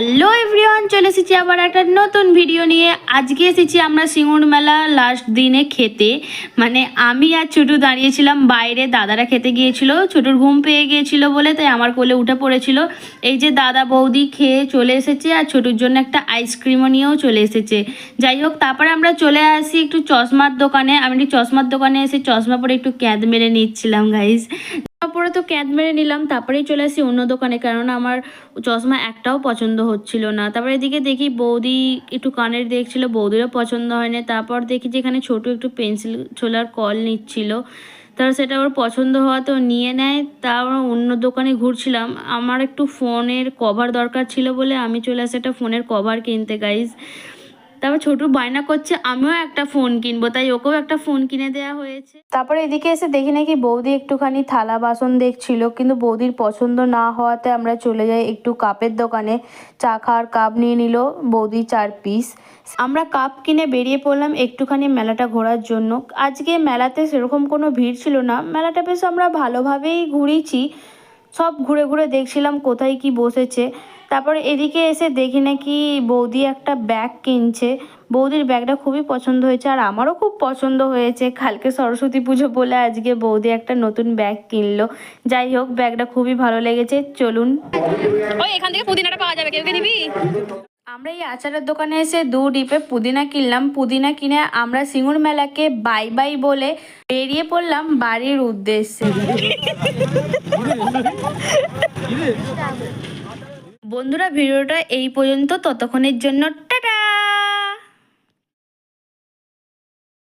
Hello everyone, চলে এসেছি আবার একটা নতুন ভিডিও নিয়ে। আজকে এসেছি আমরা সিঙ্গুর মেলা লাস্ট দিনে খেতে। মানে আমি আর ছোটু দাঁড়িয়েছিলাম বাইরে, দাদারা খেতে গিয়েছিল, ছোটুর ঘুম পেয়ে গিয়েছিল বলে তাই আমার কোলে উঠে পড়েছিল। এই যে দাদা বৌদি খেয়ে চলে এসেছে আর ছোটুর জন্য একটা আইসক্রিমও নিয়েও চলে এসেছে। যাই হোক, তারপরে আমরা চলে আসি একটু চশমার দোকানে। আমি একটু চশমার দোকানে এসে চশমা পরে একটু ক্যাদ মেরে নিচ্ছিলাম গাইজ। তারপরে তো ক্যাদ মেরে নিলাম, তারপরেই চলে আসি অন্য দোকানে, কারণ আমার চশমা একটাও পছন্দ হচ্ছিল না। তারপরে এদিকে দেখি বৌদি একটু কানের দেখছিল, বৌদিরও পছন্দ হয়নি। তারপর দেখি যে এখানে ছোট একটু পেন্সিল ছোলার কল নিচ্ছিল, তার সেটা ওর পছন্দ হওয়াতে ও নিয়ে নেয়। তারপর অন্য দোকানে ঘুরছিলাম, আমার একটু ফোনের কভার দরকার ছিল বলে আমি চলে আসি একটা ফোনের কভার কিনতে গাইজ। তারপর ছোটু বায়না করছে আমিও একটা ফোন কিনবো, তাই ওকেও একটা ফোন কিনে দেওয়া হয়েছে। তারপরে এদিকে এসে দেখি নাকি বৌদি একটুখানি থালা বাসন দেখছিল, কিন্তু বৌদির পছন্দ না হওয়াতে আমরা চলে যাই একটু কাপের দোকানে। চা খাওয়ার কাপ নিয়ে নিল বৌদি 4 পিস। আমরা কাপ কিনে বেরিয়ে পড়লাম একটুখানি মেলাটা ঘোরার জন্য। আজকে মেলাতে সেরকম কোনো ভিড় ছিল না, মেলাটা বেশ আমরা ভালোভাবেই ঘুরেছি, সব ঘুরে ঘুরে দেখছিলাম কোথায় কি বসেছে। তারপরে এদিকে এসে দেখি নাকি বৌদি একটা ব্যাগ কিনছে। বৌদির ব্যাগটা খুবই পছন্দ হয়েছে আর আমারও খুব পছন্দ হয়েছে। কালকে সরস্বতী পুজো বলে আজকে বৌদি একটা নতুন ব্যাগ কিনলো। যাই হোক, ব্যাগটা খুবই ভালো লেগেছে। চলুন, ওই এখান থেকে পুদিনাটা পাওয়া যাবে, কেউ কে দিবি? আমরা এই আচারের দোকানে এসে 2 ডিপে পুদিনা কিনলাম। পুদিনা কিনে আমরা সিঙ্গুর মেলাকে বাই বাই বলে বেরিয়ে পড়লাম বাড়ির উদ্দেশ্যে। বন্ধুরা, ভিডিওটা এই পর্যন্ত, ততক্ষণের জন্য টাটা।